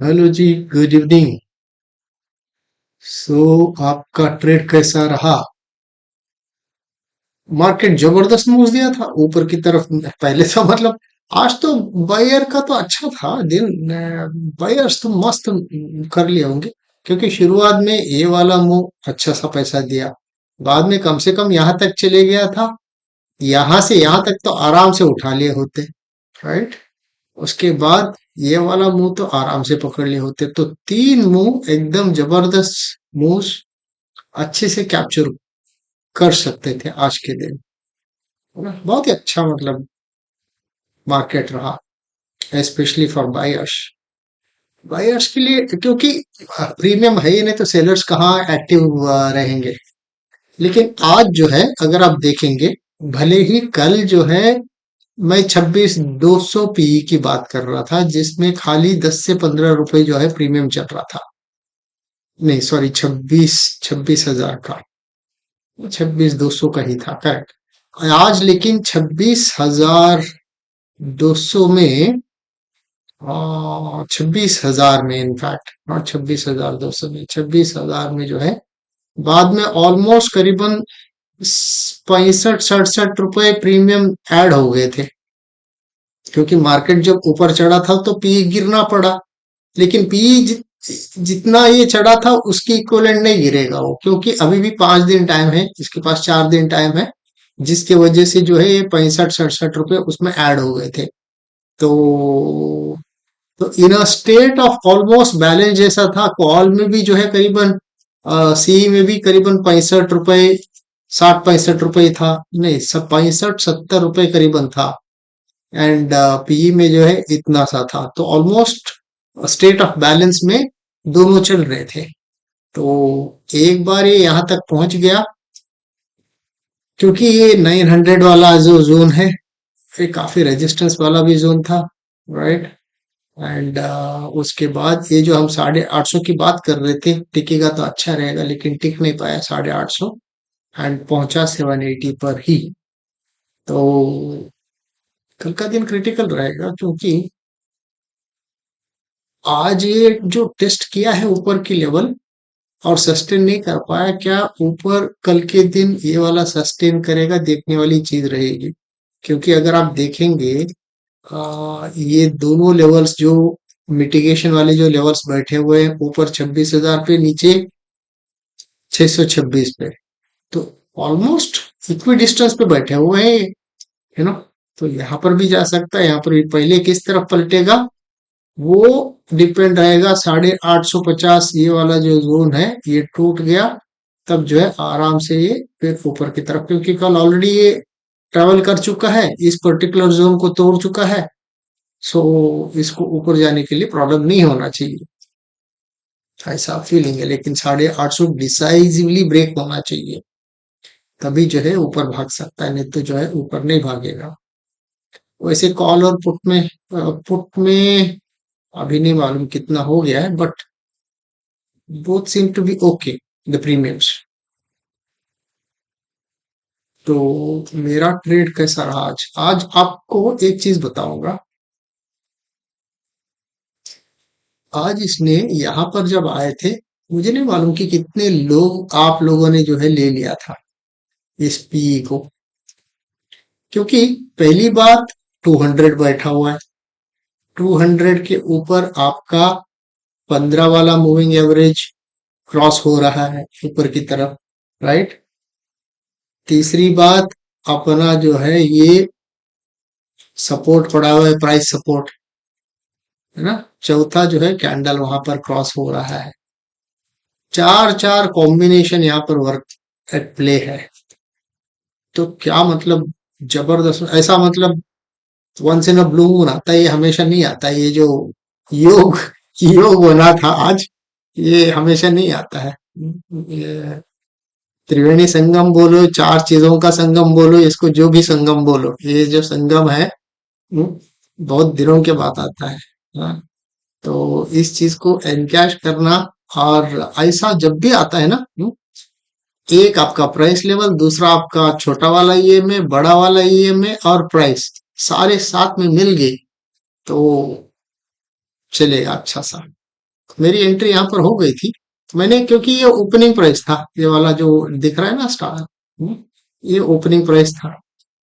Hello जी, good evening. सो आपका trade कैसा रहा? मार्केट जबरदस्त मूव दिया था ऊपर की तरफ। पहले तो मतलब आज तो बायर का तो अच्छा था दिन। बायर्स तो मस्त कर लिए होंगे, क्योंकि शुरुआत में ये वाला मूव अच्छा सा पैसा दिया। बाद में कम से कम यहाँ तक चले गया था। यहाँ से यहाँ तक तो आराम से उठा लिए होते, राइट। उसके बाद ये वाला मुंह तो आराम से पकड़ लिए होते, तो तीन मुंह एकदम जबरदस्त मूव अच्छे से कैप्चर कर सकते थे आज के दिन। है ना? बहुत ही अच्छा मतलब मार्केट रहा, स्पेशली फॉर बायर्स। बायर्स के लिए, क्योंकि प्रीमियम है ही नहीं तो सेलर्स कहाँ एक्टिव रहेंगे। लेकिन आज जो है, अगर आप देखेंगे, भले ही कल जो है मैं 26,200 पीई की बात कर रहा था, जिसमें खाली 10 से 15 रुपए जो है प्रीमियम चल रहा था। नहीं, सॉरी, 26,000 का। 26,200 का ही था, करेक्ट। आज लेकिन 26,200 में, 26,000 में, इनफैक्ट नॉट 26,200 में, 26,000 में जो है बाद में ऑलमोस्ट करीबन 65-67 रुपए प्रीमियम ऐड हो गए थे। क्योंकि मार्केट जब ऊपर चढ़ा था तो पी गिरना पड़ा। लेकिन पी जितना ये चढ़ा था उसकी इक्विवेलेंट नहीं गिरेगा वो, क्योंकि अभी भी 5 दिन टाइम है, इसके पास 4 दिन टाइम है। जिसके वजह से जो है ये 65-67 रुपए उसमें ऐड हो गए थे। तो in a state of almost balance जैसा था, कॉल में भी जो है करीबन, सी में भी करीबन 65 रुपए, 60-65 रुपए था। नहीं, सब 65-70 रुपए करीबन था। एंड पीई में जो है इतना सा था, तो ऑलमोस्ट स्टेट ऑफ बैलेंस में दोनों चल रहे थे। तो एक बार ये यहाँ तक पहुंच गया, क्योंकि ये 900 वाला जो जोन है, फिर काफी रेजिस्टेंस वाला भी जोन था, राइट। एंड उसके बाद ये जो हम 850 की बात कर रहे थे, टिकेगा तो अच्छा रहेगा, लेकिन टिक नहीं पाया 850, एंड पहुंचा 780 पर ही। तो कल का दिन क्रिटिकल रहेगा, क्योंकि आज ये जो टेस्ट किया है ऊपर की लेवल और सस्टेन नहीं कर पाया, क्या ऊपर कल के दिन ये वाला सस्टेन करेगा, देखने वाली चीज रहेगी। क्योंकि अगर आप देखेंगे, ये दोनों लेवल्स जो मिटिगेशन वाले जो लेवल्स बैठे हुए हैं ऊपर 26,000 पे, नीचे 626 पे, तो ऑलमोस्ट इक्वी डिस्टेंस पे बैठे हुए हैं, है ना। तो यहाँ पर भी जा सकता है, यहाँ पर भी पहले किस तरफ पलटेगा वो डिपेंड रहेगा। 850 ये वाला जो जोन है, ये टूट गया तब जो है आराम से ये फिर ऊपर की तरफ, क्योंकि कल ऑलरेडी ये ट्रेवल कर चुका है, इस पर्टिकुलर जोन को तोड़ चुका है। सो इसको ऊपर जाने के लिए प्रॉब्लम नहीं होना चाहिए, ऐसा फीलिंग है। लेकिन 850 डिसाइसिवली ब्रेक होना चाहिए, तभी जो है ऊपर भाग सकता है, नहीं तो जो है ऊपर नहीं भागेगा। वैसे कॉल और पुट में अभी नहीं मालूम कितना हो गया है, but both seem to be okay, the premiums। तो मेरा ट्रेड कैसा रहा आज? आज आपको एक चीज बताऊंगा। आज इसने यहाँ पर जब आए थे, मुझे नहीं मालूम कि कितने लोग आप लोगों ने जो है ले लिया था इस पीई को। क्योंकि पहली बात, 200 बैठा हुआ है। 200 के ऊपर आपका 15 वाला मूविंग एवरेज क्रॉस हो रहा है ऊपर की तरफ, राइट। तीसरी बात, अपना जो है ये सपोर्ट पड़ा हुआ है, प्राइस सपोर्ट, है ना। चौथा जो है कैंडल वहां पर क्रॉस हो रहा है। चार चार कॉम्बिनेशन यहाँ पर वर्क एट प्ले है। तो क्या मतलब, जबरदस्त ऐसा मतलब, once in a blue moon आता है, ये हमेशा नहीं आता। ये जो योग योग बना था आज, ये हमेशा नहीं आता है। ये त्रिवेणी संगम बोलो, चार चीजों का संगम बोलो, इसको जो भी संगम बोलो, ये जो संगम है, हम्म, बहुत दिनों के बाद आता है। हाँ, तो इस चीज को एनकैश करना, और ऐसा जब भी आता है ना, एक आपका प्राइस लेवल, दूसरा आपका छोटा वाला ईएमए, बड़ा वाला ईएमए और प्राइस, सारे साथ में मिल गए तो चलेगा अच्छा सा। मेरी एंट्री यहाँ पर हो गई थी। मैंने, क्योंकि ये ओपनिंग प्राइस था, ये वाला जो दिख रहा है ना स्टार, ये ओपनिंग प्राइस था।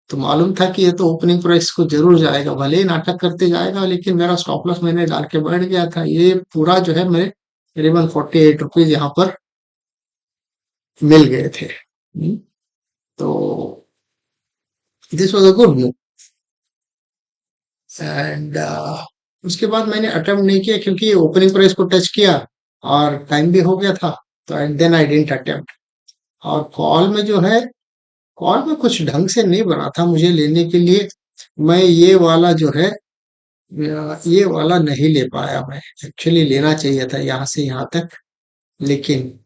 तो मालूम था कि ये तो ओपनिंग प्राइस को जरूर जाएगा, भले ही नाटक करते जाएगा, लेकिन मेरा स्टॉप लॉस मैंने डाल के बैठ गया था। ये पूरा जो है मेरे करीबन 48 रुपीज यहाँ पर मिल गए थे। तो this was a good move. And उसके बाद मैंने अटेम्प्ट नहीं किया, क्योंकि ओपनिंग प्राइस को टच किया और टाइम भी हो गया था। तो and then I didn't attempt. और कॉल में जो है, कॉल में कुछ ढंग से नहीं बना था मुझे लेने के लिए। मैं ये वाला जो है, ये वाला नहीं ले पाया। मैं एक्चुअली लेना चाहिए था यहाँ से यहाँ तक, लेकिन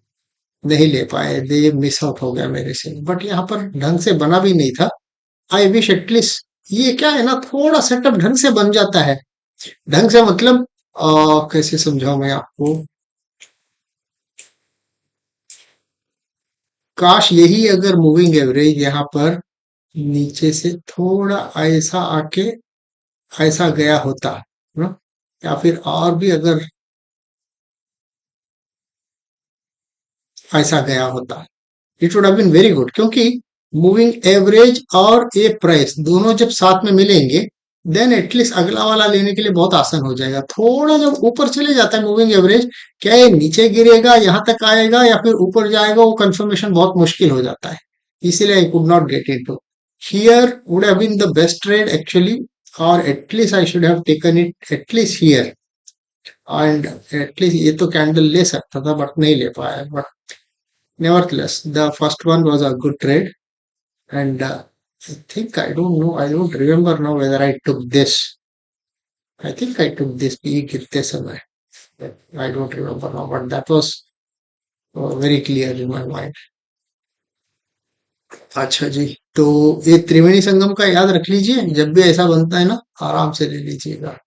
नहीं ले पाए। दे मिस आउट हो गया मेरे से। बट यहाँ पर ढंग से बना भी नहीं था। आई विश एटलीस्ट, ये क्या है ना, थोड़ा सेटअप ढंग से बन जाता है। ढंग से मतलब कैसे समझाऊं मैं आपको। काश यही अगर मूविंग एवरेज यहाँ पर नीचे से थोड़ा ऐसा आके ऐसा गया होता ना, या फिर और भी अगर ऐसा गया होता, it would have been very good. क्योंकि मूविंग एवरेज और ए प्राइस दोनों जब साथ में मिलेंगे, देन एटलीस्ट अगला वाला लेने के लिए बहुत आसान हो जाएगा। थोड़ा जब ऊपर चले जाता है मूविंग एवरेज, क्या ये नीचे गिरेगा, यहां तक आएगा, या फिर ऊपर जाएगा, वो कंफर्मेशन बहुत मुश्किल हो जाता है। इसीलिए I could not get into. Here would have been the best trade actually, और at least I should have taken it at least here. And at least ये तो कैंडल ले सकता था, बट नहीं ले पाया। But nevertheless, the first one was a good trade, and I think, I don't know, I don't remember now whether I took this. I think I took this peak कितने समय, I don't remember now, but that was very clear in my mind. अच्छा जी, तो ये त्रिवेणी संगम का याद रख लीजिए, जब भी ऐसा बनता है ना, आराम से ले लीजिएगा।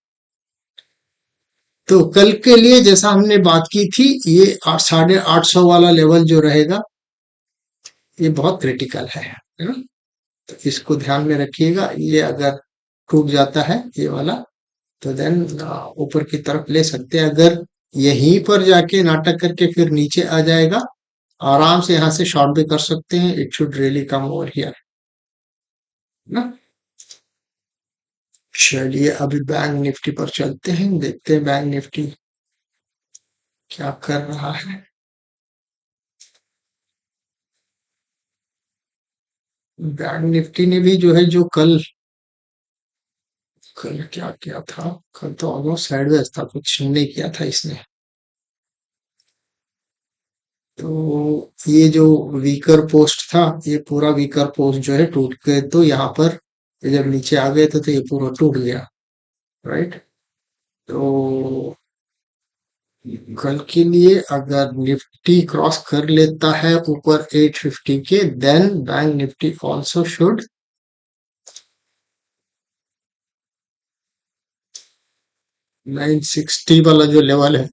तो कल के लिए जैसा हमने बात की थी, ये 800 वाला लेवल जो रहेगा, ये बहुत क्रिटिकल है ना। तो इसको ध्यान में रखिएगा। ये अगर टूट जाता है ये वाला, तो देन ऊपर की तरफ ले सकते हैं। अगर यहीं पर जाके नाटक करके फिर नीचे आ जाएगा, आराम से यहाँ से शॉर्ट भी कर सकते हैं। It should really come over here ना। चलिए अभी बैंक निफ्टी पर चलते हैं, देखते हैं बैंक निफ्टी क्या कर रहा है। बैंक निफ्टी ने भी जो है, जो कल कल क्या किया था, कल तो ऑलमोस्ट साइडवेज था, कुछ नहीं किया था इसने। तो ये जो वीकर पोस्ट था, ये पूरा वीकर पोस्ट जो है टूट गए। तो यहाँ पर ये जब नीचे आ गए थे, तो ये पूरा टूट गया, राइट। तो कल के लिए अगर निफ्टी क्रॉस कर लेता है ऊपर 850 के, then Bank Nifty also should 960 वाला जो लेवल है,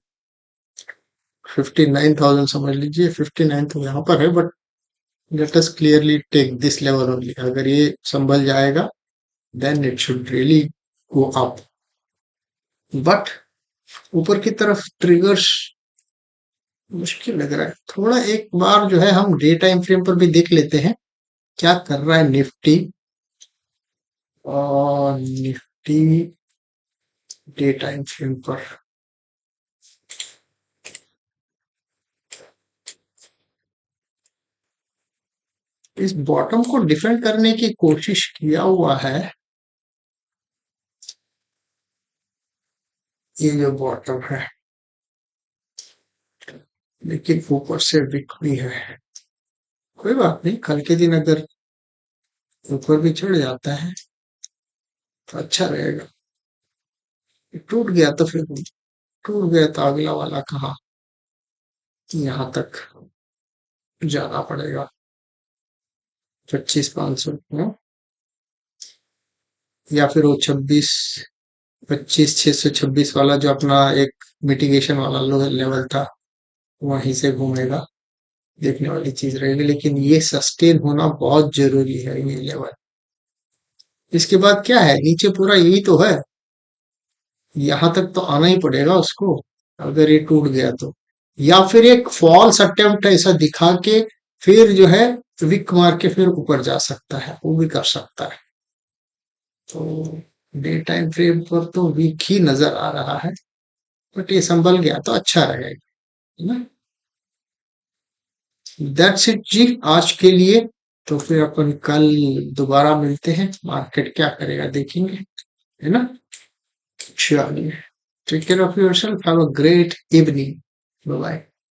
59,000 समझ लीजिए। 59 तो यहाँ पर है, but let us clearly take this level only. अगर ये संभल जाएगा, then it should really go up. But ऊपर की तरफ ट्रिगर्स मुश्किल लग रहा है थोड़ा। एक बार जो है हम डे टाइम फ्रेम पर भी देख लेते हैं क्या कर रहा है निफ्टी। और निफ्टी डे टाइम फ्रेम पर इस बॉटम को डिफेंड करने की कोशिश किया हुआ है। ये जो बॉटम है, लेकिन ऊपर से वीक भी है। कोई बात नहीं, कल के दिन अगर ऊपर भी चढ़ जाता है तो अच्छा रहेगा। टूट गया तो फिर टूट गया, तो अगला वाला कहाँ, यहाँ तक जाना पड़ेगा। 25,500 या फिर वो 25,626 वाला जो अपना एक मिटिगेशन वाला लेवल था, वहीं से घूमेगा। देखने वाली चीज रहेगी, लेकिन ये सस्टेन होना बहुत जरूरी है, ये लेवल। इसके बाद क्या है, नीचे पूरा यही तो है, यहाँ तक तो आना ही पड़ेगा उसको। अगर ये टूट गया तो, या फिर एक फॉल्स अटेम्प्ट ऐसा दिखा के फिर जो है विक मार के फिर ऊपर जा सकता है, वो भी कर सकता है। तो डे टाइम फ्रेम पर तो वीक ही नजर आ रहा है, बट ये संभल गया तो अच्छा रहेगा, है ना। दैट्स इट जी आज के लिए। तो फिर अपन कल दोबारा मिलते हैं, मार्केट क्या करेगा देखेंगे, है ना। चलिए, take care of yourself, have a great evening, bye bye.